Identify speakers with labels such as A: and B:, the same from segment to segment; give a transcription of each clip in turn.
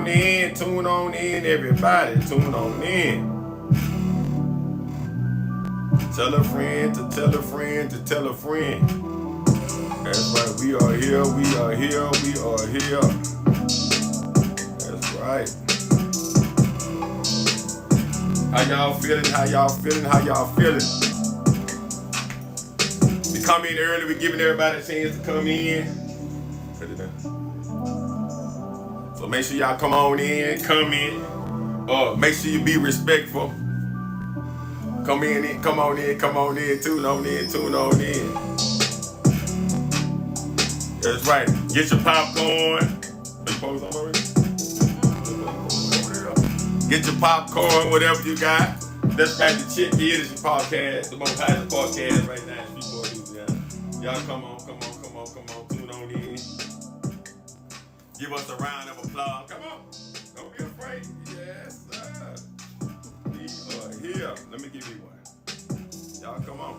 A: in, everybody, tune on in. Tell a friend to tell a friend to tell a friend. That's right, we are here, we are here, we are here. That's right. How y'all feeling? How y'all feeling? How y'all feeling? We come in early, we giving everybody a chance to come in. So make sure y'all come on in, come in. Make sure you be respectful. Come in, come on in, come on in, tune on in, tune on in. That's right. Get your popcorn. Get your popcorn, whatever you got. That's right, the Chick It is your podcast, the most highest podcast right now. Y'all come on, tune on in. Give us a round of applause. Come on. Don't be afraid. Yes, sir. We are here. Let me give you one. Y'all come on.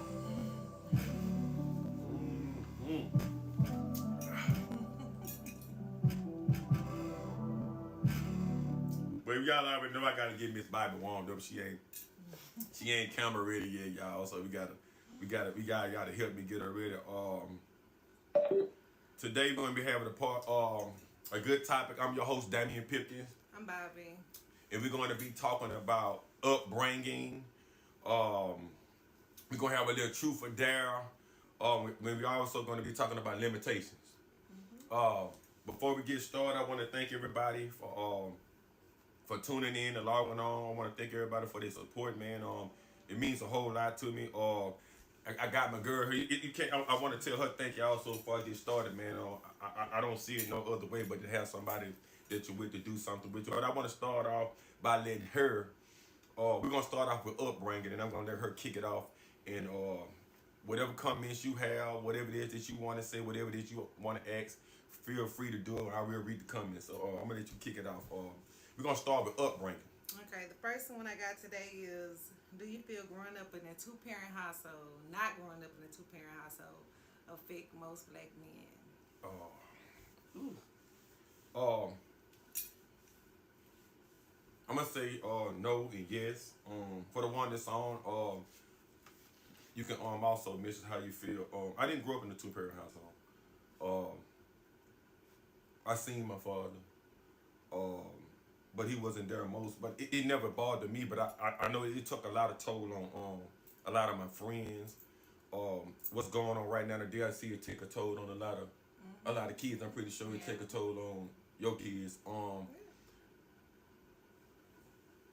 A: Well, y'all already know I gotta get Miss Bible warmed up. She ain't camera ready yet, y'all. So we gotta help me get her ready. Today we're gonna be having a good topic. I'm your host, Damian Pipkins.
B: I'm Bobby.
A: And we're going to be talking about upbringing. We're going to have a little truth or dare. We're also going to be talking about limitations. Before we get started, I want to thank everybody for tuning in and logging on. I want to thank everybody for their support, man. It means a whole lot to me. I got my girl here. You can't. I want to tell her thank you also before I get started, man. I don't see it no other way but to have somebody that you're with to do something with you. But I want to start off by letting her. We're gonna start off with upbringing, and I'm gonna let her kick it off. And whatever comments you have, whatever it is that you want to say, whatever it is you want to ask, feel free to do it. I will read the comments. So I'm gonna let you kick it off. We're gonna start with upbringing.
B: Okay, the first one I got today is: do you feel growing up in a two-parent household, not growing up in a two-parent household, affect most black men?
A: I'm gonna say no and yes. For the one that's on, you can also mention how you feel. I didn't grow up in a two-parent household. I seen my father, but he wasn't there most. But it never bothered me. But I know it took a lot of toll on a lot of my friends. What's going on right now today? I see it take a toll on a lot of kids. I'm pretty sure it take a toll on your kids.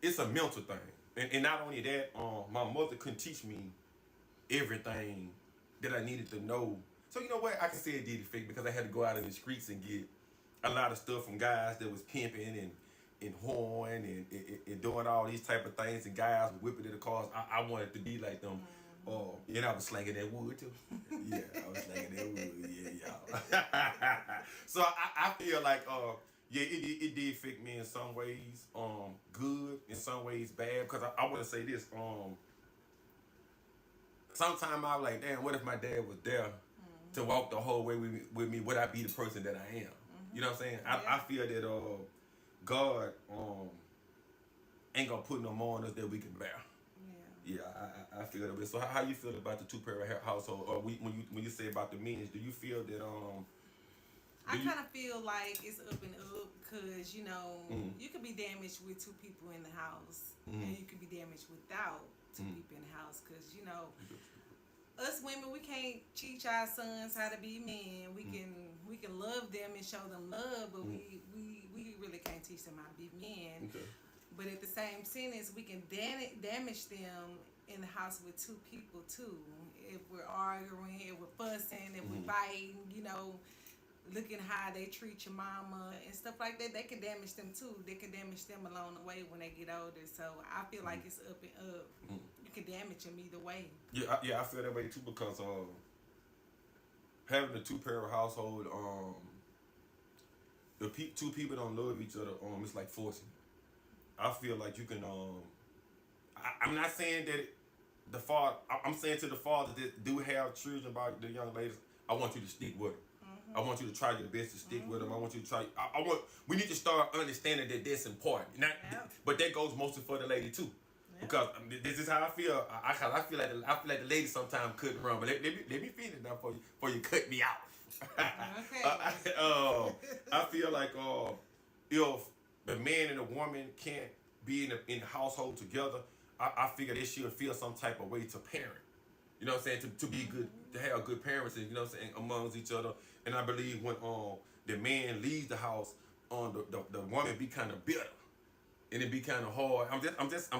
A: It's a mental thing, and not only that, my mother couldn't teach me everything that I needed to know. So you know what? I can say it did affect because I had to go out in the streets and get a lot of stuff from guys that was pimping and whoring and doing all these type of things, and guys whipping in the cars. I wanted to be like them. I was slanging that wood too. Yeah, I was slanging that wood. Yeah, y'all. So I feel like yeah, it did affect me in some ways, good, in some ways bad. Because I want to say this, sometimes I was like, damn, what if my dad was there to walk the whole way with me? Would I be the person that I am? You know what I'm saying? Yeah. I feel that God ain't gonna put no more on us that we can bear. Yeah, I feel that way. So how you feel about the two-parent household? Or when you say about the means, do you feel that
B: I kind of feel like it's up and up because, you could be damaged with two people in the house and you could be damaged without two people in the house because, us women, we can't teach our sons how to be men. We can love them and show them love, but we really can't teach them how to be men. Okay. But at the same sentence, we can damage them in the house with two people too. If we're arguing, if we're fussing, if we're fighting, looking how they treat your mama and stuff like that, they can damage them too. They can damage them along the way when they get older. So I feel like it's up and up. You can damage them either way.
A: Yeah, I feel that way too because having a two-parent household, the two people don't love each other. It's like forcing. I feel like you can. I'm not saying that the father. I'm saying to the fathers that do have children about the young ladies, I want you to stick with them. I want you to try your best to stick with them. I want you to try. We need to start understanding that that's important. Not, but that goes mostly for the lady too. Because this is how I feel. I feel like the ladies sometimes couldn't run. But let me finish now before you cut me out.
B: Okay.
A: I feel like if the man and the woman can't be in the household together, I figure they should feel some type of way to parent. You know what I'm saying? To be good, to have good parents, you know what I'm saying, amongst each other. And I believe when the man leaves the house, the woman be kind of bitter. And it be kind of hard. I'm just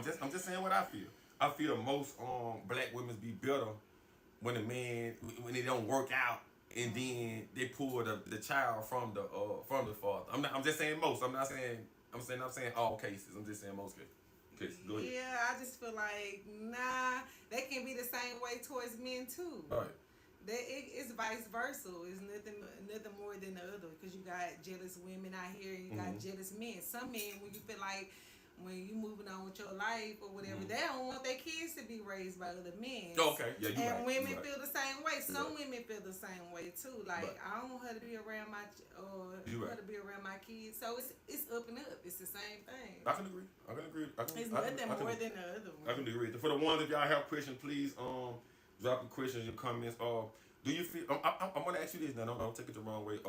A: saying what I feel. I feel most black women be bitter when when it don't work out, and then they pull the child from the father. I'm just saying most. I'm saying all cases. I'm just saying most cases. Go ahead.
B: Yeah, I just feel like they can be the same way towards men too.
A: All right.
B: It's vice versa. It's nothing more than the other. Because you got jealous women out here, and you got jealous men. Some men, when you feel like when you moving on with your life or whatever, they don't want their kids to be raised by other men.
A: Okay, yeah, you right.
B: And women
A: right.
B: feel the same way. Some women feel the same way too. Like I don't want her to be around my her to be around my kids. So it's up and up. It's the same thing.
A: I can agree.
B: It's nothing more than the other one.
A: I can agree. For the ones, if y'all have questions, please drop your questions, your comments. Do you feel? I'm gonna ask you this now. Don't take it the wrong way.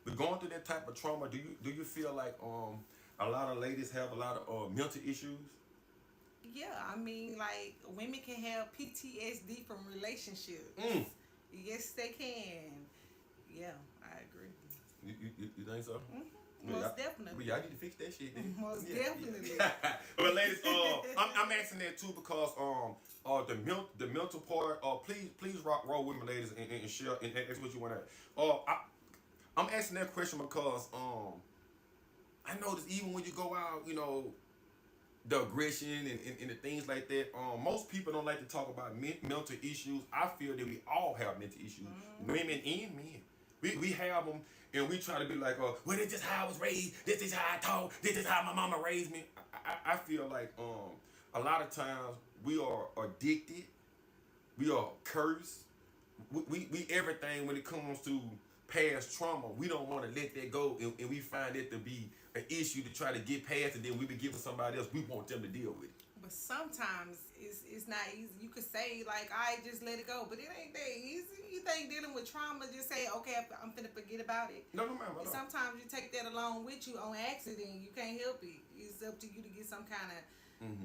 A: We're going through that type of trauma. Do you feel like a lot of ladies have a lot of mental issues?
B: Yeah, I mean, like women can have PTSD from relationships. Yes, they can. Yeah, I agree.
A: You think so?
B: Most definitely.
A: Y'all need to fix that shit. Then.
B: Most definitely.
A: But ladies, I'm asking that too because the mental part. Please roll with me, ladies, and share and ask what you want to. I'm asking that question because I notice even when you go out, you know, the aggression and the things like that. Most people don't like to talk about mental issues. I feel that we all have mental issues, women and men. We have them, and we try to be like, well, this is how I was raised. This is how I talk. This is how my mama raised me. I feel like a lot of times we are addicted. We are cursed. We everything when it comes to past trauma. We don't want to let that go, and we find it to be an issue to try to get past, and then we be giving somebody else. We want them to deal with it.
B: But sometimes it's not easy. You could say like, I just let it go, but it ain't that easy. You think dealing with trauma, just say, okay, I'm finna forget about it.
A: No, ma'am.
B: Sometimes you take that along with you on accident. You can't help it. It's up to you to get some kind of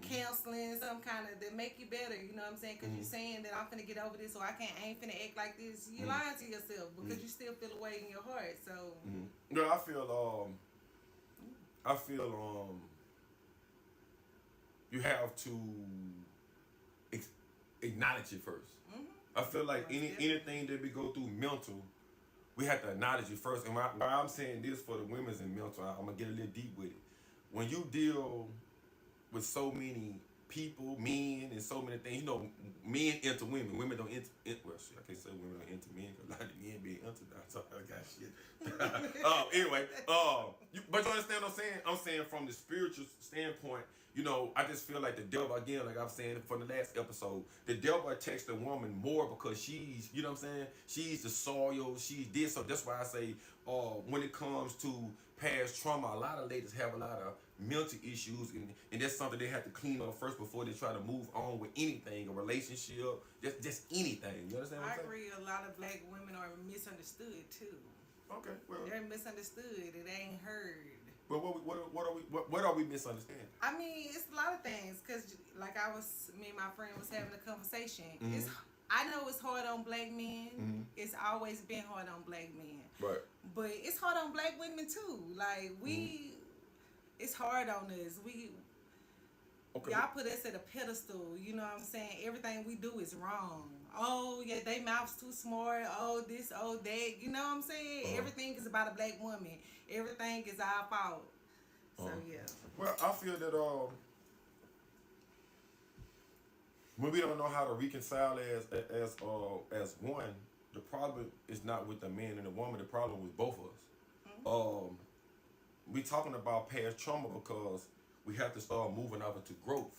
B: counseling, some kind of that make you better. You know what I'm saying? Because you're saying that I'm finna get over this, or I ain't finna act like this. You're lying to yourself because you still feel a way in your heart. So
A: no, I feel you have to acknowledge it first. I feel like anything that we go through mental, we have to acknowledge it first. And why I'm saying this for the women's in mental, I'm gonna get a little deep with it. When you deal with so many people, men, and so many things, you know, men into women. Women don't enter. Well, shit, I can't say women don't into men because a lot of men being into that. So I got shit. Anyway, but you understand what I'm saying? I'm saying from the spiritual standpoint, you know, I just feel like the devil, again, like I was saying from the last episode, the devil attacks the woman more because she's, you know what I'm saying? She's the soil, she's this. So that's why I say when it comes to past trauma, a lot of ladies have a lot of mental issues, and that's something they have to clean up first before they try to move on with anything, a relationship, just anything. You understand what I'm saying?
B: I agree. A lot of black women are misunderstood too.
A: Okay, well,
B: they're misunderstood. It ain't heard.
A: Well, what are we misunderstanding?
B: I mean, it's a lot of things. Cause like me and my friend was having a conversation. I know it's hard on black men. It's always been hard on black men.
A: Right.
B: But it's hard on black women too. Like it's hard on us. Y'all put us at a pedestal. You know what I'm saying? Everything we do is wrong. Oh yeah, they mouths too smart. Oh this, oh that. You know what I'm saying? Everything is about a black woman. Everything is our fault. So yeah.
A: Well, I feel that when we don't know how to reconcile as one, the problem is not with the man and the woman. The problem with both of us. We talking about past trauma because we have to start moving over to growth.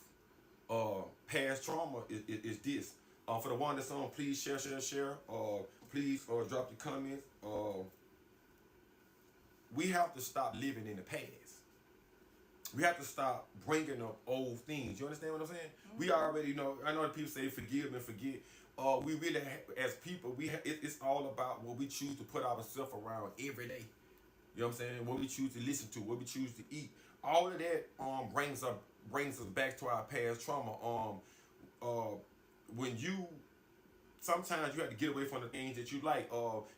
A: Past trauma is this. For the one that's on, please share. Please drop your comments. we have to stop living in the past. We have to stop bringing up old things. You understand what I'm saying? We already know. I know that people say forgive and forget. We really, as people, it's all about what we choose to put ourselves around every day. You know what I'm saying? What we choose to listen to, what we choose to eat. All of that brings us back to our past trauma. When you sometimes you have to get away from the things that you like.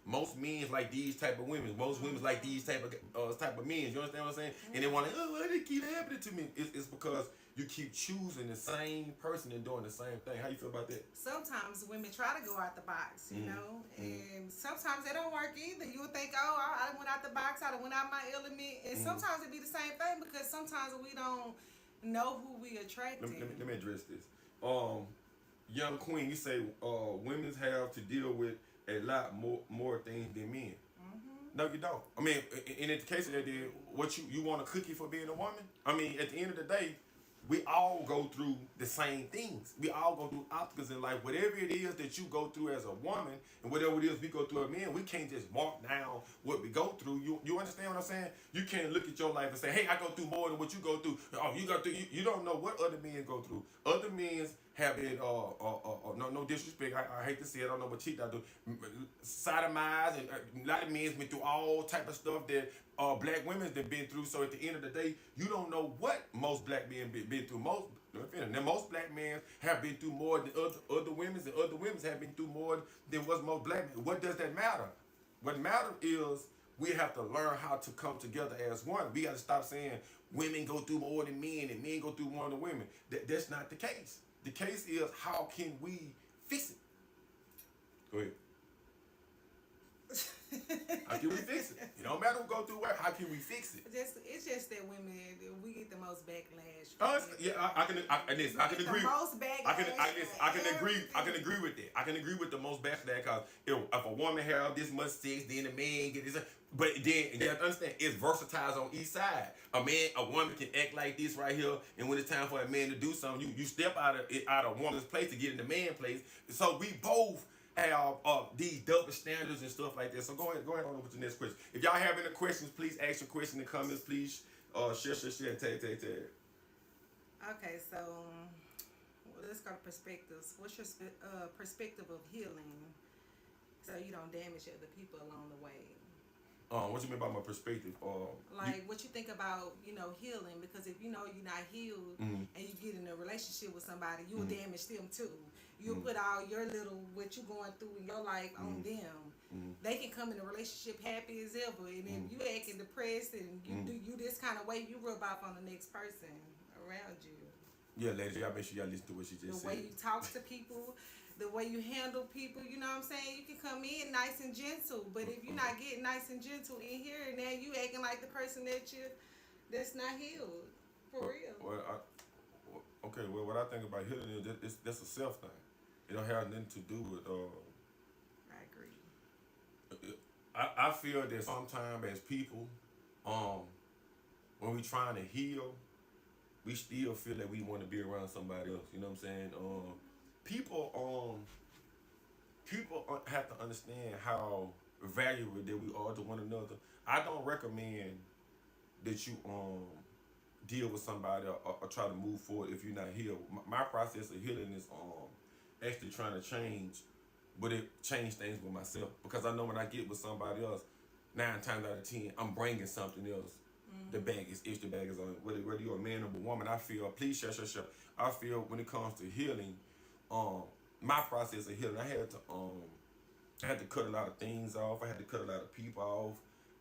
A: Most men like these type of women. Most women like these type of men. You understand what I'm saying? And they want to, why did it keep happening to me? It's because you keep choosing the same person and doing the same thing. How you feel about that?
B: Sometimes women try to go out the box, you know, and sometimes they don't work either. You would think, oh, I went out the box, I went out my element, and sometimes it be the same thing because sometimes we don't know who we attracting.
A: Let me address this. Young Queen, you say women have to deal with a lot more things than men. No, you don't. I mean, in the case of that, what you want a cookie for being a woman? I mean, at the end of the day, we all go through the same things. We all go through obstacles in life. Whatever it is that you go through as a woman, and whatever it is we go through as men, we can't just mark down what we go through. You understand what I'm saying? You can't look at your life and say, hey, I go through more than what you go through. Oh, you go through. You don't know what other men go through. Other men have been, no disrespect, I hate to say it, I don't know what cheat I do, sodomized, and a lot of men's been through all type of stuff that black women's been through. So at the end of the day, you don't know what most black men been through. Most black men have been through more than other women's, and other women's have been through more than what most black men. What does that matter? What matters is we have to learn how to come together as one. We got to stop saying women go through more than men and men go through more than women. That's not the case. The case is, how can we fix it? Go ahead. How can we fix it? It don't matter who go through what. How can we fix it?
B: It's just that women, we get the most backlash.
A: I can agree.
B: The most backlash.
A: I can agree with that. I can agree with the most backlash because if a woman have this much sex, then a man get this. But then you have to understand, it's versatile on each side. A woman can act like this right here, and when it's time for a man to do something, you step out of a woman's place to get in the man place. So we both have these double standards and stuff like that. So go ahead on with the next question. If y'all have any questions, please ask your question in the comments. Please share, and tag.
B: Okay, so let's go to perspectives. What's your perspective of healing so you don't damage other people along the way?
A: What you mean by my perspective?
B: What you think about, healing? Because if you know you're not healed and you get in a relationship with somebody, you will damage them too. You'll put all your what you going through in your life on them. They can come in a relationship happy as ever, and if you acting depressed and you do you this kind of way, you rub off on the next person around you.
A: Yeah, ladies, y'all make sure y'all listen to what she just said.
B: The way you talk to people, the way you handle people, you know what I'm saying? You can come in nice and gentle, but if you're not getting nice and gentle in here, now you acting like the person that's not healed, for real.
A: Well, what I think about healing is that's a self thing. It don't have nothing to do with.
B: I agree.
A: I feel that sometimes as people, when we trying to heal, we still feel that we want to be around somebody else. You know what I'm saying? People have to understand how valuable that we are to one another. I don't recommend that you deal with somebody or try to move forward if you're not healed. My process of healing is actually trying to change things with myself, because I know when I get with somebody else, 9 times out of 10, I'm bringing something else. The bag is extra, bag is on. Whether you're a man or a woman, I feel, please share. I feel when it comes to healing, my process of healing, I had to cut a lot of things off. I had to cut a lot of people off.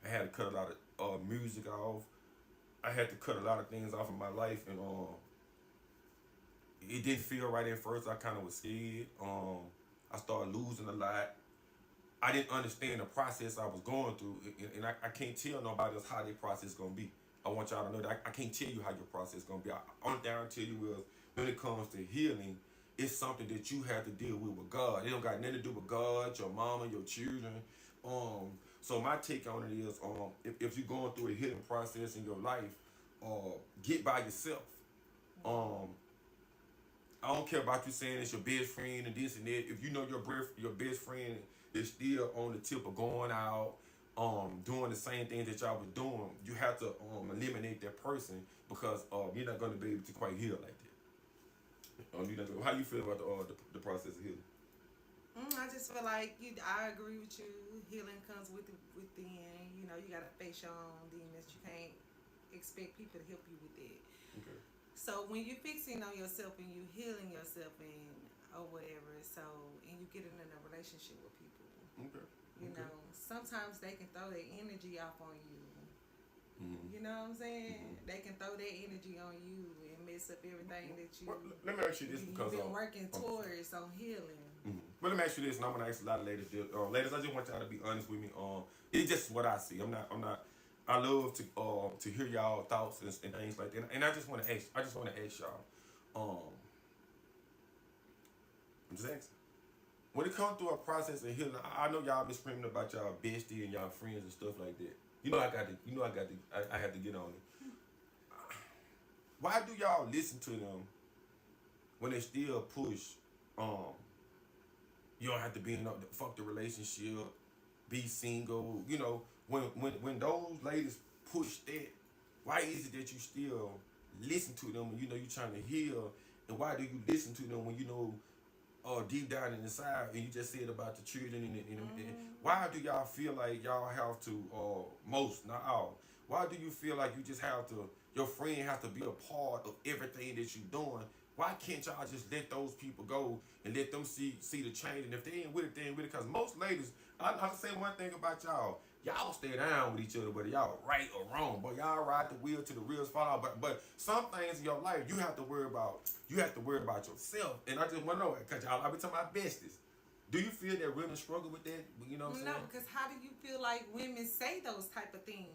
A: I had to cut a lot of music off. I had to cut a lot of things off of my life, and it didn't feel right at first. I kind of was scared. I started losing a lot. I didn't understand the process I was going through, and I can't tell nobody else how their process is going to be. I want y'all to know that I can't tell you how your process is going to be. Only thing I can tell you is, when it comes to healing, it's something that you have to deal with God. It don't got nothing to do with God, your mama, your children. So my take on it is, if you're going through a healing process in your life, get by yourself. I don't care about you saying it's your best friend and this and that. If you know your best friend is still on the tip of going out, doing the same things that y'all was doing, you have to eliminate that person because you're not going to be able to quite heal like that. How you feel about the process of healing?
B: I just feel like I agree with you. Healing comes within. You know, you gotta face your own demons. You can't expect people to help you with it.
A: Okay.
B: So when you're fixing on yourself and you healing yourself or whatever, and you get in a relationship with people,
A: Okay.
B: you know, sometimes they can throw their energy off on you. You know what I'm saying? They can throw their energy on you and mess up everything that you.
A: Well, let me ask you this because
B: you've been working towards on healing.
A: Well, let me ask you this, and I'm gonna ask a lot of ladies. Ladies, I just want y'all to be honest with me. It's just what I see. I'm not. I love to hear y'all thoughts and things like that. And I just want to ask. y'all. I'm just asking. When it comes through a process of healing, I know y'all been screaming about y'all bestie and y'all friends and stuff like that. I have to get on it. Why do y'all listen to them when they still push? You don't have to be in fuck the relationship, be single. You know, when those ladies push that, why is it that you still listen to them when you know you're trying to heal? And why do you listen to them when you know deep down inside, and you just said about the children and why do y'all feel like y'all have to most, not all, why do you feel like you just have to, your friend has to be a part of everything that you're doing? Why can't y'all just let those people go and let them see the change? And if they ain't with it, they ain't with it. Because most ladies, I can say one thing about y'all stay down with each other, whether y'all right or wrong, but y'all ride the wheel till the wheels fall out. But some things in your life you have to worry about. You have to worry about yourself. And I just want to know, because I be talking about besties. Do you feel that women struggle with that? You know what I'm saying?
B: No, because how do you feel like women say those type of things?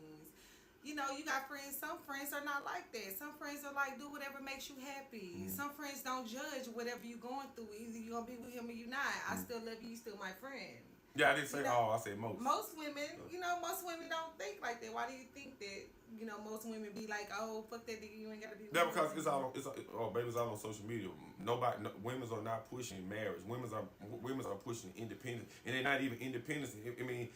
B: You know, you got friends. Some friends are not like that. Some friends are like, do whatever makes you happy. Some friends don't judge whatever you're going through. Either you're going to be with him or you're not. I still love you. You're still my friend.
A: Yeah, I didn't say all. I said most.
B: Most women, most women don't think like that. Why do you think that, most women be like, oh, fuck that nigga, you ain't got to be with
A: Yeah, because
B: him.
A: baby's all on social media. Women are not pushing marriage. Women are pushing independence, and they're not even independence. I mean,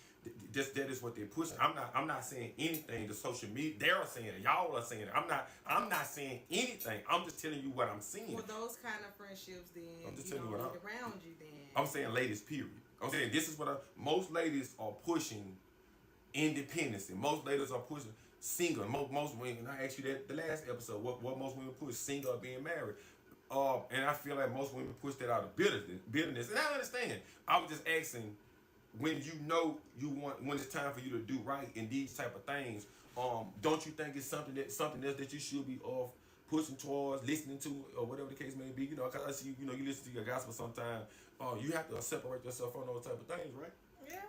A: just that is what they're pushing. I'm not saying anything to social media. They're saying it. Y'all are saying it. I'm not saying anything. I'm just telling you what I'm seeing.
B: Well, those kind of friendships, then
A: I'm just
B: you
A: telling
B: don't
A: you
B: need around you. Then
A: I'm saying, ladies, period. I'm saying this is what most ladies are pushing independence, and most ladies are pushing single. Most women, I asked you that the last episode, what most women push, single or being married. And I feel like most women push that out of bitterness. And I understand. I was just asking, when you know when it's time for you to do right in these type of things, don't you think it's something else that you should be pushing towards, listening to, or whatever the case may be? You know, because I see, you listen to your gospel sometimes. You have to separate yourself from those type of things, right?
B: Yeah.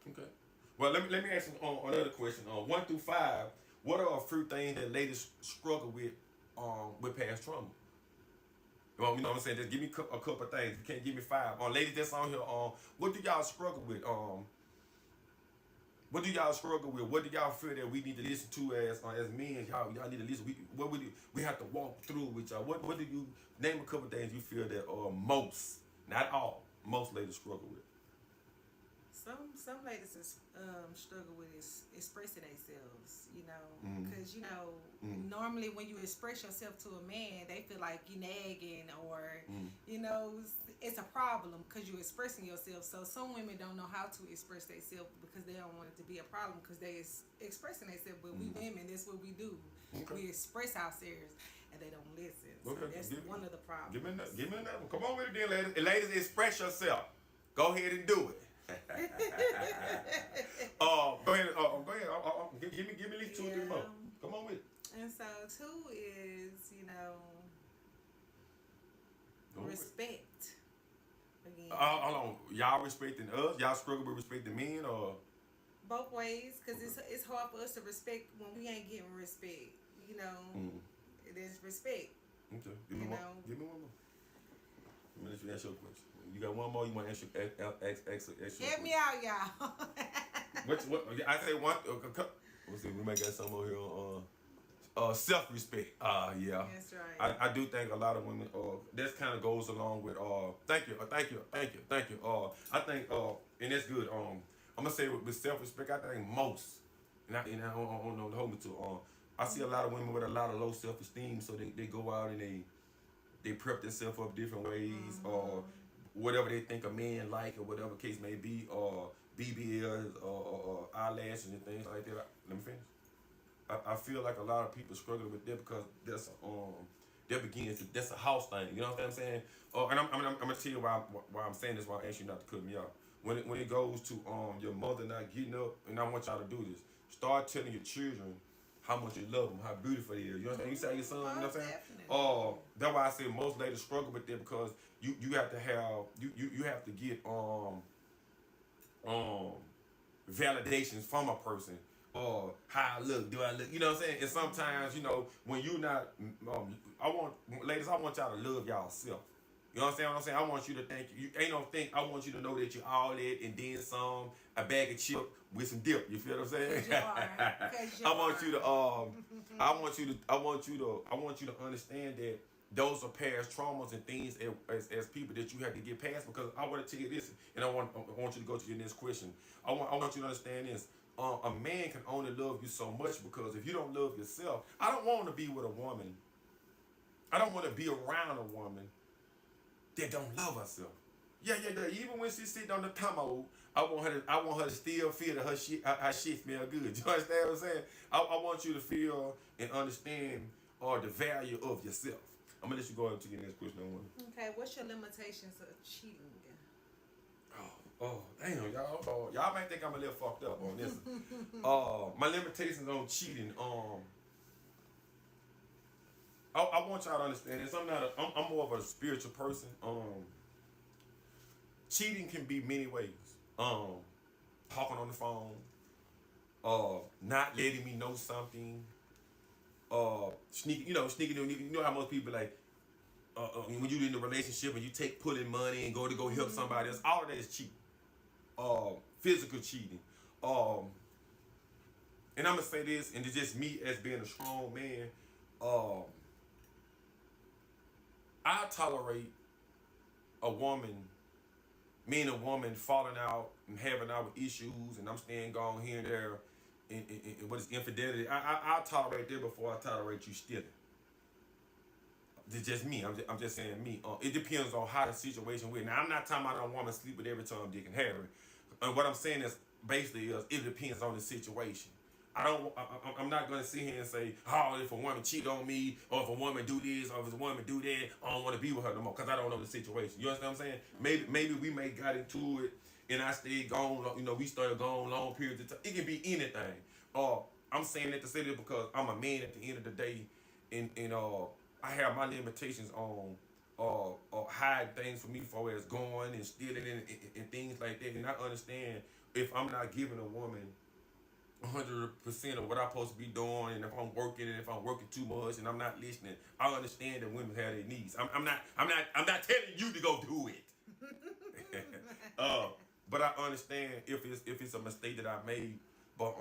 A: Okay. Well, let me ask you another question. 1 through 5, what are a few things that ladies struggle with past trauma? You know what I'm saying? Just give me a couple of things. You can't give me 5. Ladies that's on here, what do y'all struggle with? What do y'all struggle with? What do y'all feel that we need to listen to as men? Y'all need to listen. We have to walk through with y'all. What do you name a couple of things you feel that most, not all, most ladies struggle with?
B: Some ladies struggle with expressing themselves, because normally when you express yourself to a man, they feel like you nagging or it's a problem because you're expressing yourself. So some women don't know how to express themselves because they don't want it to be a problem because they expressing themselves. But we women, that's what we do. Okay. We express ourselves and they don't listen. So that's one of the problems. Give me
A: another one. Come on with it then, ladies. Ladies, express yourself. Go ahead and do it. Go ahead. Give me at least 2 or 3 more. Come on with it.
B: And so 2 is, respect. Again.
A: Hold on. Y'all respecting us? Y'all struggle with respecting men, or
B: both ways? Because it's hard for us to respect when we ain't getting respect. There's respect.
A: Okay. Give me one more. Let me let you ask your question. You got one more? You want to ask
B: Help me out, y'all.
A: What? I say one. Let's see. We might got some over here on self-respect. Yeah.
B: That's right.
A: I do think a lot of women. That kind of goes along with. Thank you. I think. And that's good. I'm gonna say with self-respect, I think most, and I don't know, hold me to. I see a lot of women with a lot of low self-esteem, so they go out and they prep themselves up different ways, or whatever they think a man like, or whatever case may be, or BBLs or eyelashes and things like that. Let me finish. I feel like a lot of people struggle with that because that's a house thing. You know what I'm saying? And I'm gonna tell you why I'm saying this. Why I ask you not to cut me off. When it goes to your mother not getting up, and I want y'all to do this. Start telling your children how much you love them, how beautiful it is. You know what I'm saying? You say your son, you know what I'm saying? That's why I say most ladies struggle with that because you have to have you have to get validations from a person. Or how I look, do I look? You know what I'm saying? And sometimes, when you not, I want y'all to love y'all self. You know what I'm saying? I want you to think, I want you to know that you're all that and then some, a bag of chip with some dip. You feel what I'm saying? I want you to understand that those are past traumas and things as people that you have to get past, because I want to tell you this, and I want you to go to your next question. I want you to understand this. A man can only love you so much, because if you don't love yourself, I don't want to be with a woman. I don't want to be around a woman that don't love herself. Yeah. Even when she's sitting on the commode, I want her to still feel that her shit smell good. You understand what I'm saying? I want you to feel and understand the value of yourself. I'm gonna let you go up to your next question.
B: Okay, what's your limitations of cheating?
A: Oh, damn, y'all. Y'all might think I'm a little fucked up on this. My limitations on cheating. I want y'all to understand this. I'm more of a spiritual person. Cheating can be many ways. Talking on the phone. Not letting me know something. Sneaking. You know how most people like. When you're in a relationship and you pulling money and go help somebody else, all of that is cheating. Physical cheating. And I'm gonna say this, and it's just me as being a strong man. I tolerate me and a woman falling out and having our issues, and I'm staying gone here and there, and what is infidelity. I tolerate that before I tolerate you stealing. It's just me. I'm just saying me. It depends on how the situation went. Now, I'm not talking about a woman sleep with every Tom, Dick, and Harry. And what I'm saying is basically it depends on the situation. I'm not gonna sit here and say, oh, if a woman cheat on me, or if a woman do this, or if a woman do that, I don't want to be with her no more, because I don't know the situation. You understand what I'm saying? Maybe we may got into it, and I stayed gone. We started gone long periods of time. It can be anything. I'm saying that to say this because I'm a man at the end of the day, and I have my limitations on hiding things from me for as going and stealing and things like that. And I understand if I'm not giving a woman 100% of what I'm supposed to be doing, and if I'm working too much and I'm not listening, I understand that women have their needs. I'm not telling you to go do it. But I understand if it's a mistake that I made. But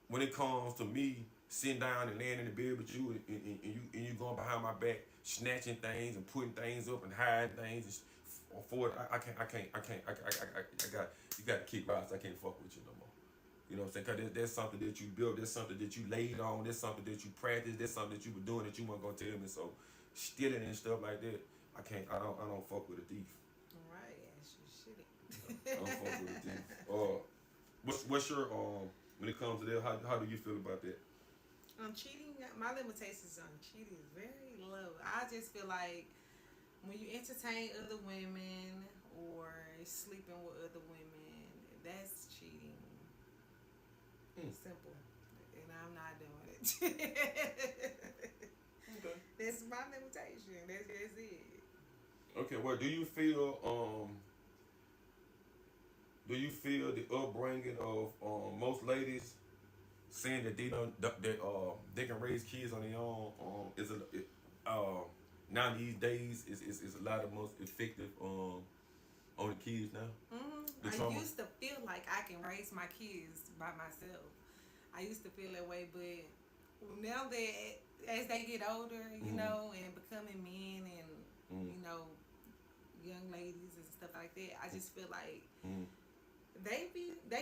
A: when it comes to me sitting down and laying in the bed with you and you going behind my back, snatching things and putting things up and hiding things for it, you got to kick rocks. I can't fuck with you no more. You know what I'm saying? Because there's something that you built, there's something that you laid on, there's something that you practiced, there's something that you were doing that you weren't gonna tell me. So stealing and stuff like that, I don't fuck with a thief.
B: All right, yes, you shitty.
A: I don't fuck with a thief. What's your when it comes to that? How do you feel about that?
B: Cheating, my limitations on cheating is very low. I just feel like when you entertain other women or sleeping with other women, that's cheating. Simple. And I'm not doing it. Okay. That's my limitation. That's just it.
A: Okay, well, do you feel the upbringing of most ladies saying that they can raise kids on their own now these days is a lot of most effective on the kids now?
B: I used to feel like I can raise my kids by myself. I used to feel that way, but now that as they get older, you know, and becoming men and young ladies and stuff like that, I just feel like They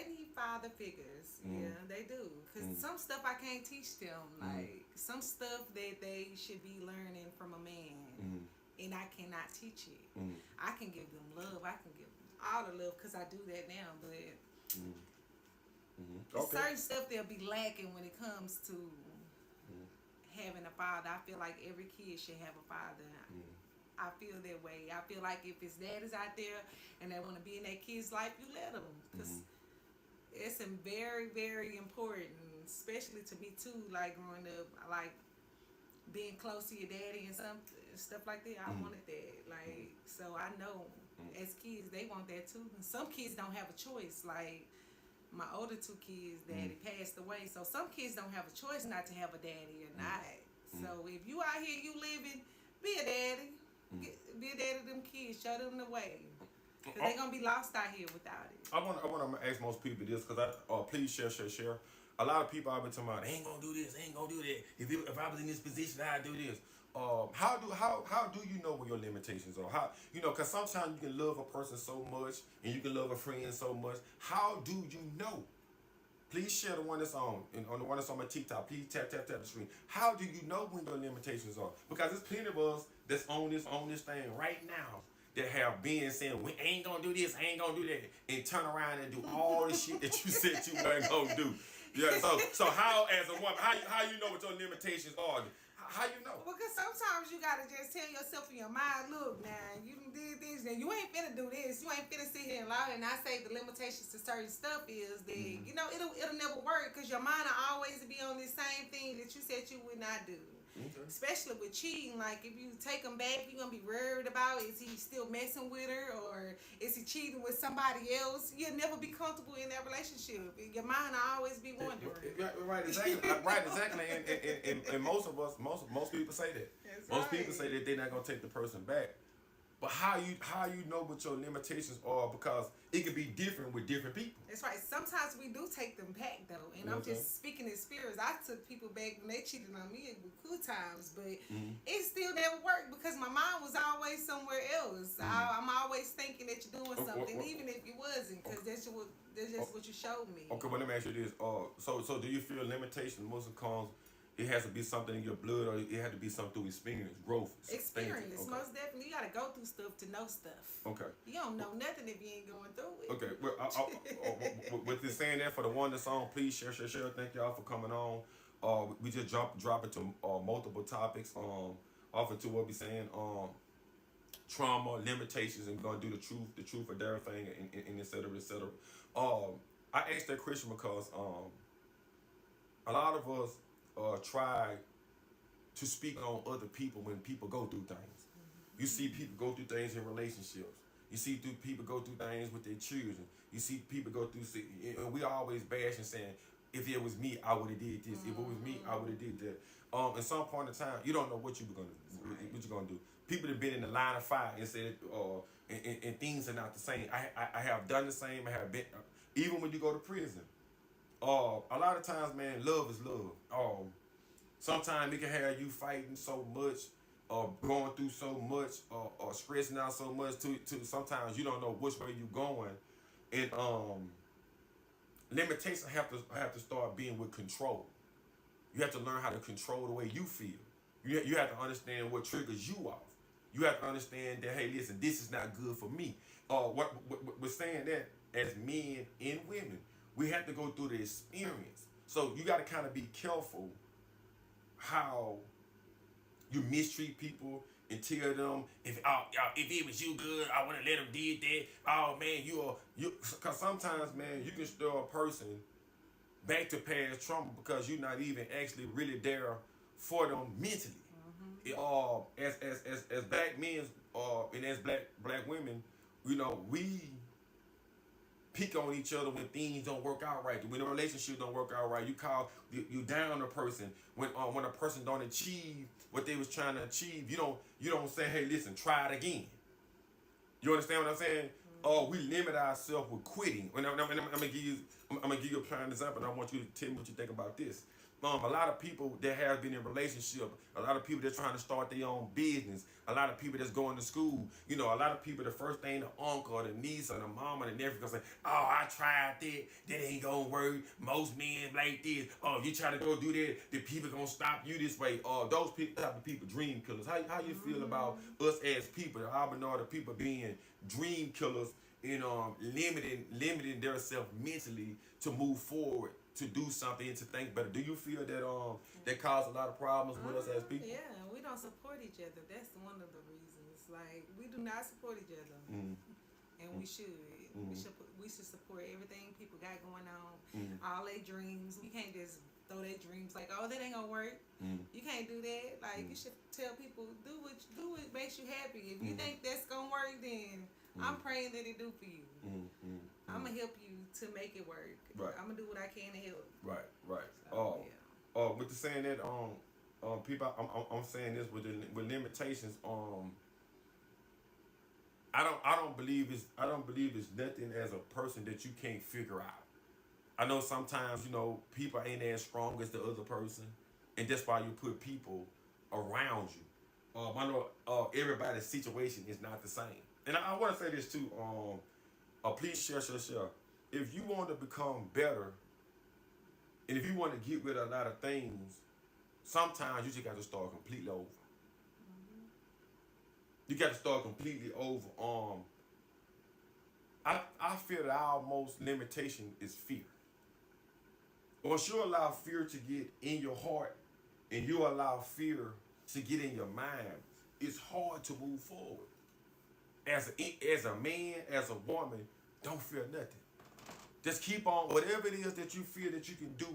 B: need father figures. Yeah, they do. Cause some stuff I can't teach them. Like some stuff that they should be learning from a man, and I cannot teach it. I can give them love. I can give them all the love because I do that now. But there's certain stuff they'll be lacking when it comes to having a father. I feel like every kid should have a father. I feel that way. I feel like if his dad is out there and they want to be in that kid's life, you let them. Because it's very, very important, especially to me too, like growing up, like being close to your daddy and stuff like that. I wanted that. Like, so I know as kids, they want that too. And some kids don't have a choice. Like, my older two kids, daddy passed away. So some kids don't have a choice not to have a daddy or not. So if you out here, you living, be a daddy. Be a daddy to them kids. Show them the way. Because they're going to be lost out here without it.
A: I want to ask most people this because please share. A lot of people I've been talking about, they ain't going to do this, they ain't going to do that. If I was in this position, I'd do this. How do you know what your limitations are? How, because sometimes you can love a person so much and you can love a friend so much. How do you know? Please share the one that's on the one that's on my TikTok. Please tap the screen. How do you know when your limitations are? Because there's plenty of us that's on this thing right now that have been saying, we ain't gonna do this, I ain't gonna do that, and turn around and do all the shit that you said you weren't gonna do. Yeah. So how, as a woman, how you know what your limitations are? How you know?
B: Because sometimes you gotta just tell yourself in your mind, look, now you done did this, now you ain't finna do this, you ain't finna sit here and lie. And I say the limitations to certain stuff is that it'll never work because your mind will always be on this same thing that you said you would not do. Okay. Especially with cheating, like if you take him back, you're gonna be worried about is he still messing with her or is he cheating with somebody else? You'll never be comfortable in that relationship. Your mind will always be wondering.
A: Right, exactly. And most of us, most people say that.
B: That's
A: most
B: right.
A: people say that they're not gonna take the person back. But how you know what your limitations are, because it could be different with different people.
B: That's right. Sometimes we do take them back though, and I'm just speaking experience. I took people back when they cheated on me with good times, but it still never worked because my mind was always somewhere else. I'm always thinking that you're doing something, even if you wasn't, because that's just what you showed me.
A: Okay, well let me ask you this. So do you feel limitation mostly comes? It has to be something in your blood, or it had to be something through experience, growth.
B: Experience, okay. Most definitely. You got to go through stuff to know stuff. Okay. You don't know nothing if you ain't going through it.
A: Okay. Well, with this saying that, for the one that's on, please share. Thank y'all for coming on. We just drop into multiple topics. Off into what we saying. Trauma, limitations, and we're gonna do the truth of everything, and et cetera, et cetera. I asked that question because a lot of us try to speak on other people when people go through things. You see people go through things in relationships. You see people go through things with their children. You see people go through, and we always bash and saying, if it was me, I would have did this. If it was me, I would have did that. At some point in time, you don't know what you're gonna do. What you're gonna do. People have been in the line of fire and said, and things are not the same. I have done the same. I have been, even when you go to prison. A lot of times, man, love is love. Sometimes it can have you fighting so much, going through so much, or stressing out so much to sometimes you don't know which way you're going. And limitations have to start being with control. You have to learn how to control the way you feel. You have to understand what triggers you off. You have to understand that, hey, listen, this is not good for me. What we're saying that as men and women, we have to go through the experience. So you got to kind of be careful how you mistreat people and tell them, if it was you good, I would have let them did that. Oh man, because sometimes, man, you can stir a person back to past trauma because you're not even actually really there for them mentally. As black men and as black women, we pick on each other when things don't work out right. When a relationship don't work out right, you down a person. When a person don't achieve what they was trying to achieve, you don't say, hey, listen, try it again. You understand what I'm saying? We limit ourselves with quitting. I'm gonna give you a prime example, and I want you to tell me what you think about this. A lot of people that have been in relationship, a lot of people that's trying to start their own business, a lot of people that's going to school. You know, a lot of people, the first thing the uncle or the niece or the mama and the nephew gonna say, oh, I tried that ain't gonna work. Most men like this. Oh, you try to go do that, the people gonna stop you this way. Those people, type of people, dream killers. How you feel about us as people, the Albanor people being dream killers and limiting themselves mentally to move forward, to do something and to think better? Do you feel that that caused a lot of problems with us as people?
B: Yeah, we don't support each other. That's one of the reasons. Like, we do not support each other, and we should. We should support everything people got going on, all their dreams. We can't just throw their dreams like, oh, that ain't gonna work. You can't do that. Like, you should tell people, do what makes you happy. If you think that's gonna work, then I'm praying that it do for you. I'm gonna help you to make it work.
A: Right.
B: I'm gonna do what I can to help.
A: Right.
B: So,
A: With the saying that people, I'm saying this with limitations. I don't believe it's nothing as a person that you can't figure out. I know sometimes, people ain't as strong as the other person, and that's why you put people around you. I know everybody's situation is not the same, and I want to say this too. Please share. If you want to become better, and if you want to get rid of a lot of things, sometimes you just got to start completely over. You got to start completely over. I feel that our most limitation is fear. Once you allow fear to get in your heart and you allow fear to get in your mind, it's hard to move forward. As a man, as a woman, don't fear nothing. Just keep on whatever it is that you feel that you can do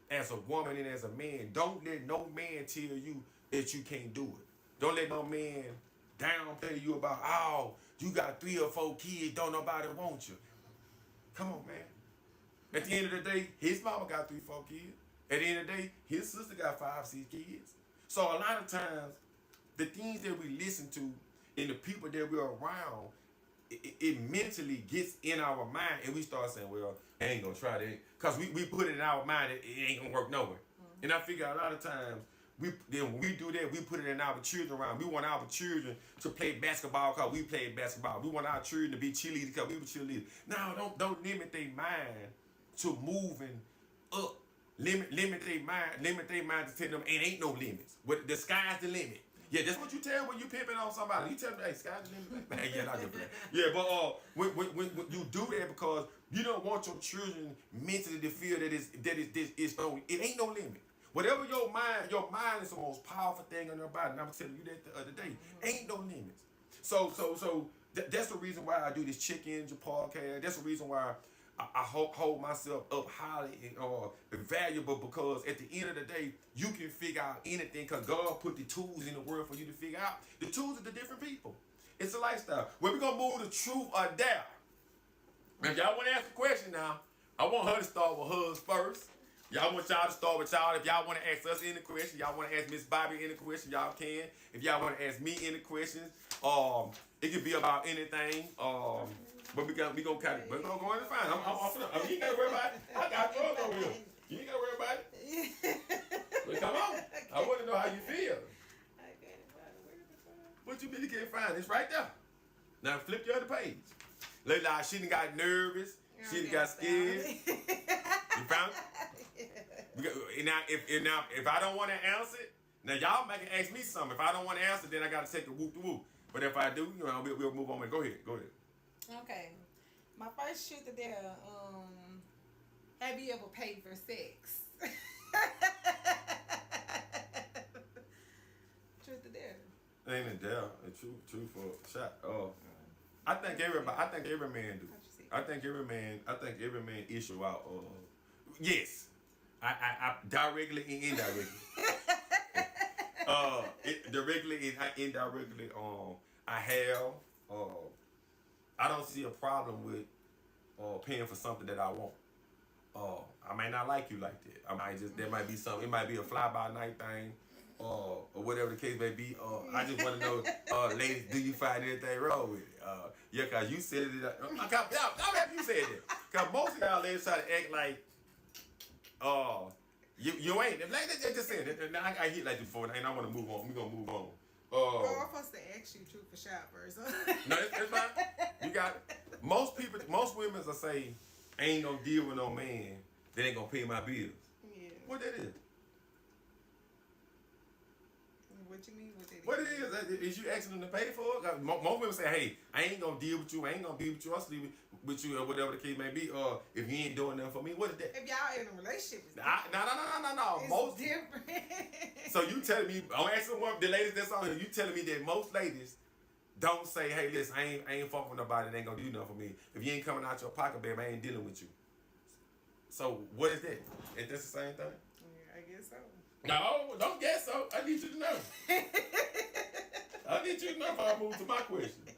A: as a woman and as a man. Don't let no man tell you that you can't do it. Don't let no man downplay you about, oh, you got 3 or 4 kids, don't nobody want you. Come on, man. At the end of the day, his mama got 3, 4 kids. At the end of the day, his sister got 5, 6 kids. So a lot of times, the things that we listen to and the people that we're around, it mentally gets in our mind, and we start saying, well, I ain't gonna try that. Because we put it in our mind that it ain't gonna work nowhere. And I figure a lot of times, when we do that, we put it in our children around. We want our children to play basketball because we played basketball. We want our children to be cheerleaders because we were cheerleaders. No, don't limit their mind to moving up. Limit their mind to tell them it ain't no limits. The sky's the limit. Yeah, that's what you tell when you pimping on somebody. You tell them, hey, sky's the limit. Man, yeah, not good. Yeah, but when you do that because you don't want your children mentally to feel that it ain't no limit. Whatever your mind is the most powerful thing on your body. And I'm telling you that the other day. Ain't no limits. So that's the reason why I do this Check Engine podcast. That's the reason why I hold myself up highly and valuable, because at the end of the day, you can figure out anything because God put the tools in the world for you to figure out. The tools are the different people. It's a lifestyle. Well, we're going to move to truth or dare. If y'all want to ask a question now, I want her to start with hers first. Y'all want y'all to start with y'all. If y'all want to ask us any question, y'all want to ask Miss Bobby any question, y'all can. If y'all want to ask me any questions, it can be about anything. But we're gonna kind of, we're gonna go in and find. You ain't gotta worry about it. I got drugs over here. You ain't gotta worry about it. But come on. I want to know how you feel.
B: I can't find it.
A: What you really can't find? It's right there. Now flip the other page. Look like she done got nervous. She done got scared. You found it? Now, if I don't want to answer it, now y'all make it ask me something. If I don't want to answer, then I got to take a whoop-de-whoop. But if I do, we'll move on. Go ahead.
B: Okay. My first truth or dare, have you ever paid for sex? Truth or dare?
A: Ain't a dare. A truth for a shot. I think every man do. I think every man issue out. Yes, I directly and indirectly. Directly and indirectly. I have. I don't see a problem with paying for something that I want. I might not like you like that. There might be something. It might be a fly-by-night thing, or whatever the case may be. I just want to know, ladies, do you find anything wrong with it? Yeah, cause you said it. I'm happy you said that. Cause most of y'all ladies try to act like, You ain't. Like, just saying. I hit like this before, and I want to move on. We're going to move on.
B: Oh, I'm supposed to ask you truth for shot first.
A: No, it's fine. You got it. Most women will say, I ain't going to deal with no man that ain't going to pay my bills.
B: Yeah.
A: What that is?
B: What you mean?
A: What it is you asking them to pay for it? Most women say, hey, I ain't gonna deal with you, I ain't gonna be with you, I'll sleep with you, or whatever the case may be, or if you ain't doing nothing for me, what is that?
B: If y'all in a relationship, it's
A: No. It's most
B: different.
A: So you telling me, I'm asking the ladies that's on here, you telling me that most ladies don't say, hey, listen, I ain't fucking with nobody that ain't gonna do nothing for me. If you ain't coming out your pocket, babe, I ain't dealing with you. So what is that? Is that the same thing?
B: Yeah, I guess so.
A: No, don't guess so. I need you to know. I need you to know before I move to my question.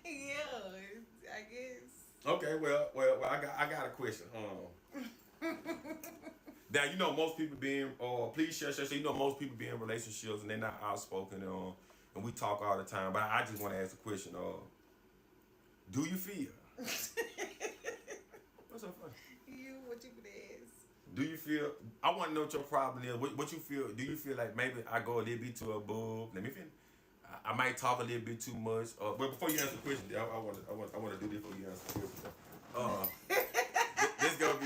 B: Yeah, I guess.
A: Okay, well, I got a question. Now you know most people being please share. You know most people be in relationships and they're not outspoken and we talk all the time. But I just want to ask a question. Do you feel? What's so funny?
B: What you could ask?
A: Do you feel? I want to know what your problem is. What you feel? Do you feel like maybe I go a little bit too above? Let me finish. I might talk a little bit too much. But before you answer the question, I want to do this before you answer the question. This gonna be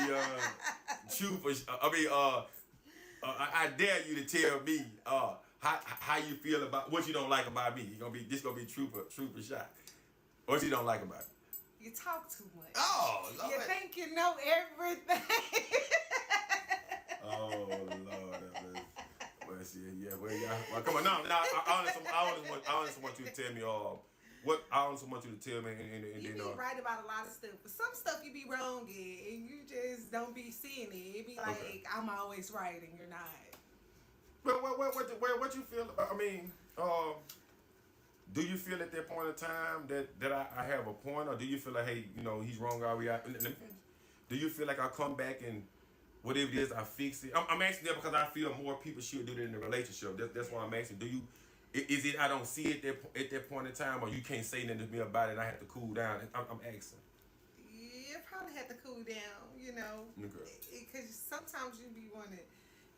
A: truth. I dare you to tell me how you feel about what you don't like about me. This gonna be truth or shot. What you don't like about it?
B: You talk too much.
A: Oh, Lord.
B: You think you know everything.
A: Oh Lord, well, see, yeah, well, come on, no, I honestly want you to tell me what I honestly want you to tell me, and
B: you be right about a lot of stuff, but some stuff you be wrong in, and you just don't be seeing it. It be like I'm always right and you're not.
A: Well, what you feel? I mean, do you feel at that point in time that I have a point, or do you feel like, hey, you know, he's wrong all we out? Do you feel like I come back and whatever it is, I fix it? I'm asking that because I feel more people should do that in a relationship. That's why I'm asking. Do you? Is it I don't see it at that point in time, or you can't say nothing to me about it and I have to cool down? I'm asking.
B: You probably have to cool down, you know.
A: Okay.
B: Because sometimes you be wanting,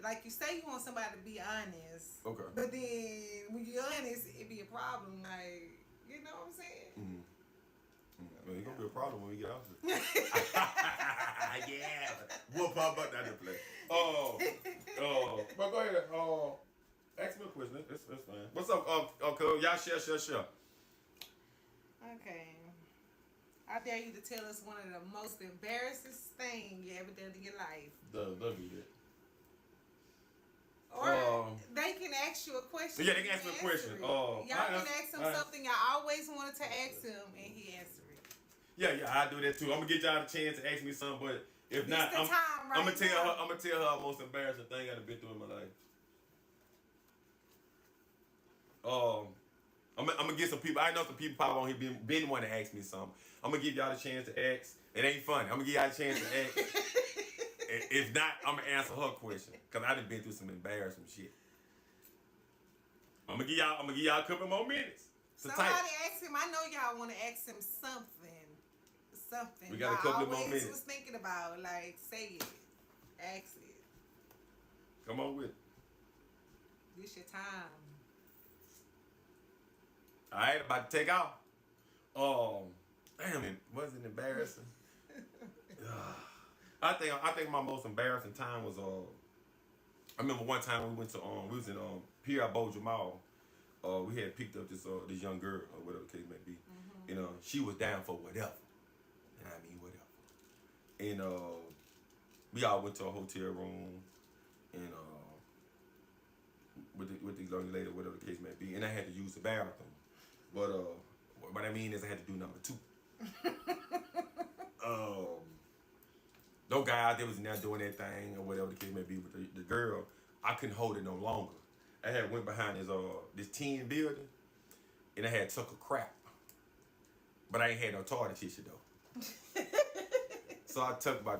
B: like you say, you want somebody to be honest.
A: Okay.
B: But then when you're honest, it be a problem. Like, you know what I'm saying?
A: Mm-hmm. Well, it's gonna be a problem when we get out of it. Yeah. Whoop up about that play. But go ahead. Ask me a question. It's fine. What's up? Y'all share.
B: Okay. I dare you to tell us one of the most embarrassing things you ever done in your life.
A: That'll be that.
B: Or they can ask you a question.
A: Yeah, they can ask me a question.
B: Y'all can ask him something y'all always wanted to ask him, and he answered it.
A: Yeah, I do that too. I'm gonna get y'all a chance to ask me something, but if not, I'm gonna tell her the most embarrassing thing I've been through in my life. I'm gonna get some people. I know some people probably on here been wanting to ask me something. I'm gonna give y'all a chance to ask. It ain't funny. I'm gonna give y'all a chance to ask. If not, I'm gonna answer her question because I done been through some embarrassing shit. I'm gonna give y'all a couple more minutes.
B: Somebody ask him. I know y'all want to ask him something.
A: We got a couple more minutes.
B: I was thinking about like say it, ask it.
A: Come on with it.
B: This your time.
A: All right, about to take off. Damn it, wasn't embarrassing. I think my most embarrassing time was I remember one time we went to we was in Pierre Bourdieu Mall. We had picked up this young girl or whatever the case may be. Mm-hmm. And she was down for whatever. And I mean whatever. And we all went to a hotel room and with the young lady or whatever the case may be. And I had to use the bathroom. But what I mean is I had to do number 2. No guy out there was now doing that thing or whatever the case may be with the girl. I couldn't hold it no longer. I had went behind this tin building and I had took a crap. But I ain't had no toilet tissue though. So I took my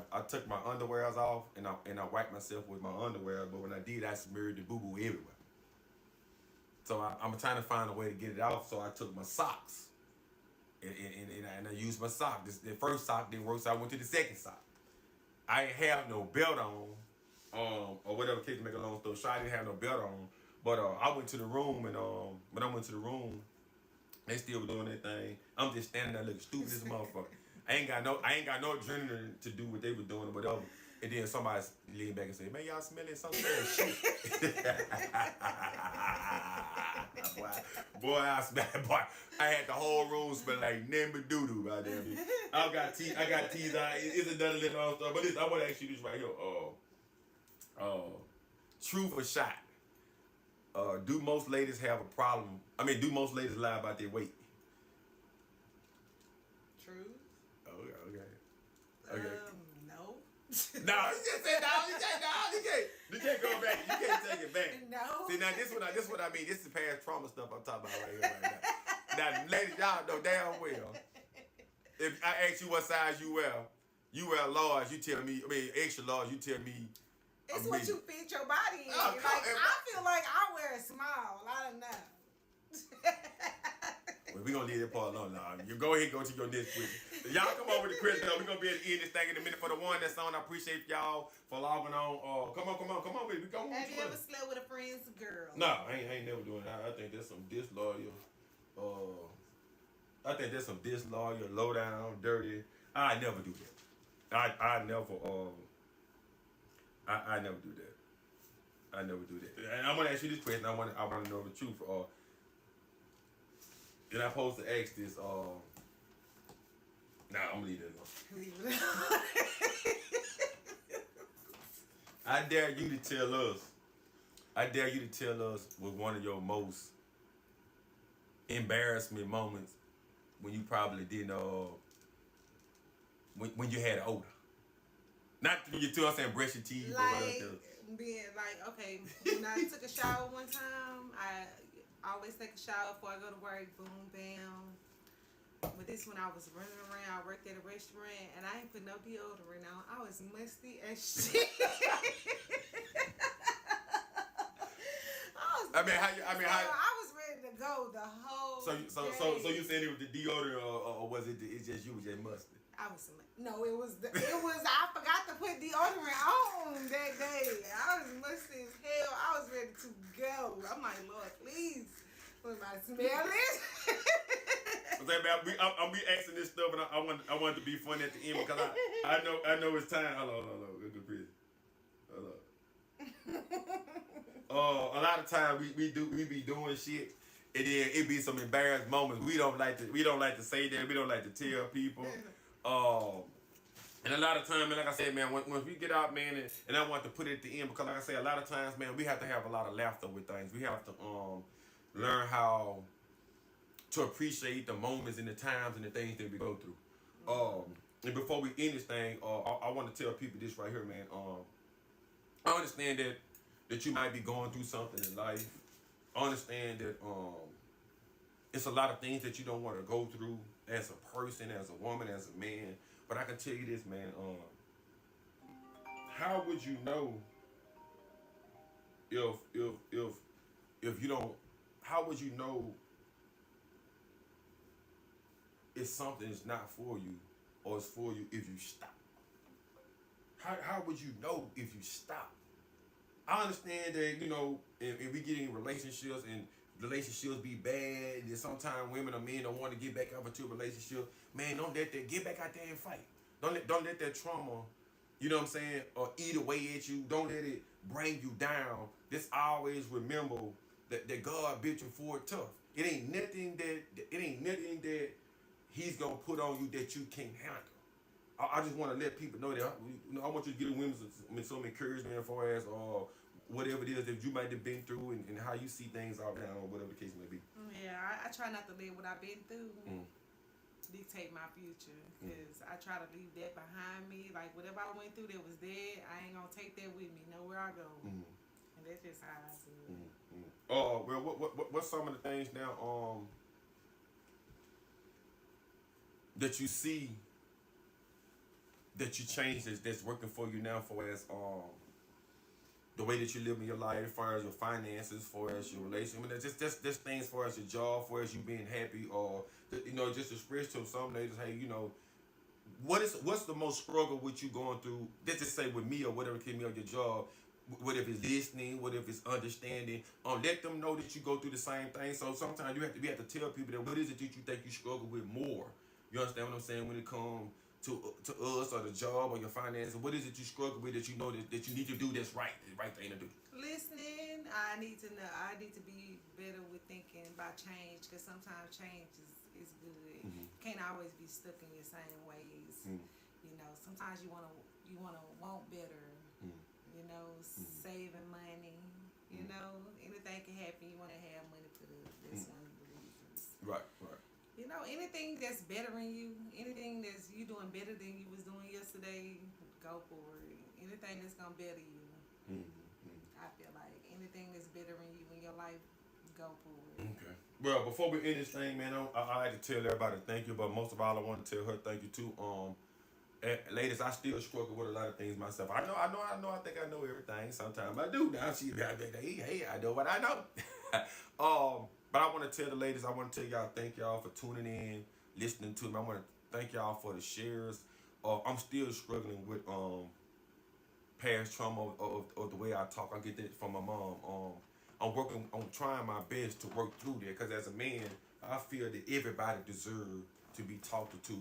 A: underwears off and I wiped myself with my underwear, but when I did I smeared the boo-boo everywhere. So I'm trying to find a way to get it off, so I took my socks. And I used my sock. The first sock didn't work, so I went to the second sock. I ain't have no belt on, or whatever case, make a long story short, I didn't have no belt on. But I went to the room, and when I went to the room, they still were doing their thing. I'm just standing there looking stupid as a motherfucker. I ain't got no adrenaline to do what they were doing or whatever. And then somebody leaned back and said, "Man, y'all smelling something?" Shit. boy, I smell. Boy, I had the whole room smell like nothing but doo doo. Goddamn. I got teeth out. It's another little other stuff. But I want to ask you this right here. Truth or shot? Do most ladies have a problem? I mean, do most ladies lie about their weight?
B: True.
A: Okay.
B: No.
A: No, you just said no. You can't go back. You can't take it back.
B: No.
A: See, now this what I mean. This is past trauma stuff I'm talking about right here, right now. Now, ladies, y'all know damn well. If I ask you what size you wear large. You tell me. I mean, extra large. You tell me.
B: It's what you fit your body in.
A: Oh,
B: like I feel like I wear a small. I don't know.
A: Well, we're gonna leave that part alone now. You go ahead and go to your next question. Y'all come over to Chris. We're gonna be able to end this thing in a minute. For the one that's on, I appreciate y'all for logging on. Come on, baby. Come on.
B: Have you ever slept with a friend's girl?
A: No, I ain't never doing that. I think there's some disloyal. I think there's some disloyal, low down, dirty. I never do that. I never do that. I never do that. And I'm gonna ask you this question. I want to know the truth. And I'm supposed to ask this. Nah, I'm gonna leave it alone.
B: Leave it alone.
A: I dare you to tell us what one of your most embarrassment moments when you probably didn't when you had older. Not when you tell us and brush your teeth or whatever.
B: Being like, okay, when I took a shower one time, I always take a shower before I go to work, boom, bam. But this when I was running around, I worked at a restaurant, and I ain't put no deodorant on. I was musty as shit. I was ready to go the whole day.
A: So you saying it was the deodorant or was it it's just you was just musty?
B: I forgot to put deodorant on that day. I was musty as hell. I was ready to go. I'm like, Lord, please, let my smell it.
A: I'm be asking this stuff, and I want to be funny at the end because I know it's time. Hello, good breathe. Hello. A lot of times we be doing shit, and then it be some embarrassed moments. We don't like to say that. We don't like to tell people. And a lot of times, man, like I said, man, when we get out, man, and I want to put it at the end because, like I say, a lot of times, man, we have to have a lot of laughter with things. We have to learn how to appreciate the moments and the times and the things that we go through. And before we end this thing, I want to tell people this right here, man. I understand that you might be going through something in life. I understand that it's a lot of things that you don't want to go through as a person, as a woman, as a man. But I can tell you this, man. How would you know if you don't? How would you know if something is not for you or it's for you if you stop? How would you know if you stop? I understand that, if we get in relationships and relationships be bad, and sometimes women or men don't want to get back up into a relationship. Man, don't let that get back out there and fight. Don't let that trauma, you know what I'm saying, or eat away at you. Don't let it bring you down. Just always remember that God built you for it tough. It ain't nothing that He's gonna put on you that you can't handle. I just want to let people know that I want you to give women some encouragement as far as whatever it is that you might have been through and how you see things out now or whatever the case may be.
B: Yeah, I try not to let what I've been through dictate my future because I try to leave that behind me. Like whatever I went through that was there, I ain't gonna take that with me nowhere I go. And that's just how I do it.
A: Well, what's some of the things now that you see that you changed that's working for you now, for as the way that you live in your life, as far as your finances, as far as your relationship, just things as far as your job, as far as you being happy, or just express to some ladies, hey, what's the most struggle with you going through? Let's just say with me or whatever came me on your job. What if it's listening? What if it's understanding? Let them know that you go through the same thing. So sometimes we have to tell people that what is it that you think you struggle with more. You understand what I'm saying when it comes to us or the job or your finances? What is it you struggle with that you know that you need to do that's right, the right thing to do?
B: Listening, I need to know. I need to be better with thinking about change because sometimes change is good. Can't always be stuck in your same ways. You know, sometimes you wanna want better. You know, saving money. You know, anything can happen. You want to have money for that's one of the reasons.
A: Right.
B: You know, anything that's bettering you, anything that's you doing better than you was doing yesterday, go for it. Anything that's gonna better you. I feel like anything that's bettering you in your life, go for it.
A: Okay. Well, before we end this thing, man, I like to tell everybody thank you, but most of all, I want to tell her thank you too. Ladies, I still struggle with a lot of things myself. I think I know everything. Sometimes I do. Now hey, I know what I know. But I want to tell the ladies, I want to tell y'all, thank y'all for tuning in, listening to me. I want to thank y'all for the shares. I'm still struggling with past trauma of the way I talk. I get that from my mom. I'm trying my best to work through that because as a man, I feel that everybody deserves to be talked to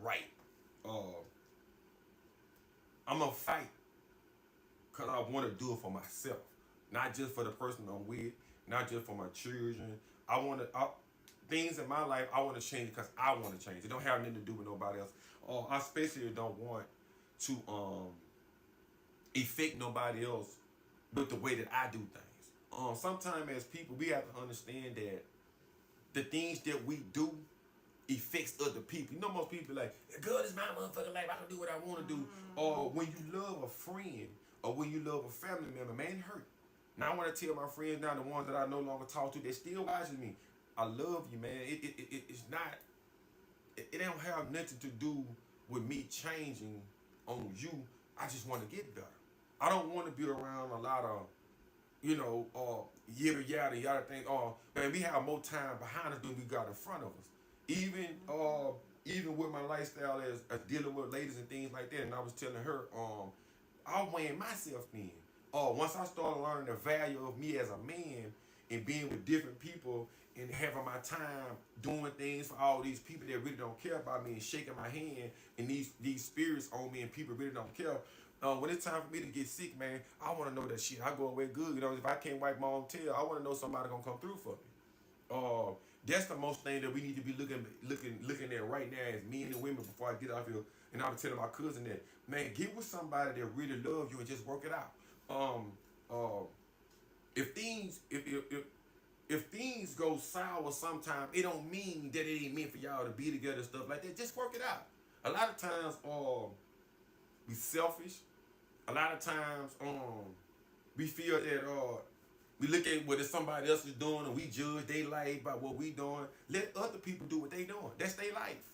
A: right. I'm gonna fight because I want to do it for myself, not just for the person I'm with, not just for my children. Things in my life I want to change because I want to change. It don't have nothing to do with nobody else. I especially don't want to affect nobody else with the way that I do things. Sometimes as people, we have to understand that the things that we do affects other people. You know, most people like, girl, this is my motherfucking life. I can do what I want to do. Or when you love a friend or when you love a family member, man, it hurt. Now I want to tell my friends now, the ones that I no longer talk to, they still watching me. I love you, man. It's not. It don't have nothing to do with me changing on you. I just want to get better. I don't want to be around a lot of, yada things. Man, we have more time behind us than we got in front of us. Even with my lifestyle as dealing with ladies and things like that, and I was telling her, I'm weighing myself in. Once I started learning the value of me as a man and being with different people and having my time doing things for all these people that really don't care about me and shaking my hand and these spirits on me and people really don't care. When it's time for me to get sick, man, I want to know that shit. I go away good. You know, if I can't wipe my own tail, I want to know somebody gonna come through for me. That's the most thing that we need to be looking at right now as men and women before I get out here. And I was telling my cousin that, man, get with somebody that really loves you and just work it out. If things go sour sometime, it don't mean that it ain't meant for y'all to be together and stuff like that. Just work it out. A lot of times, we selfish. A lot of times, we feel that we look at what somebody else is doing and we judge their life by what we doing. Let other people do what they doing. That's their life.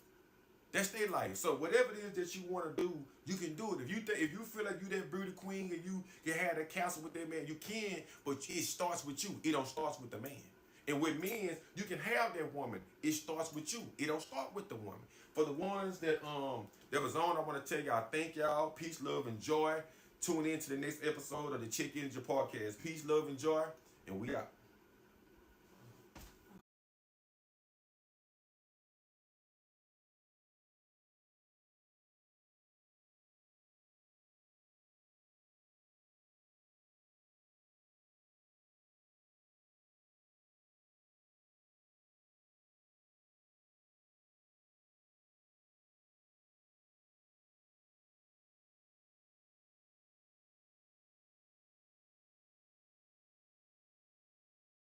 A: That's their life. So whatever it is that you want to do, you can do it. If you feel like you that beauty queen and you can have that castle with that man, you can, but it starts with you. It don't start with the man. And with men, you can have that woman. It starts with you. It don't start with the woman. For the ones that was on, I want to tell y'all, thank y'all. Peace, love, and joy. Tune in to the next episode of the Check Energy Podcast. Peace, love, and joy, and we out.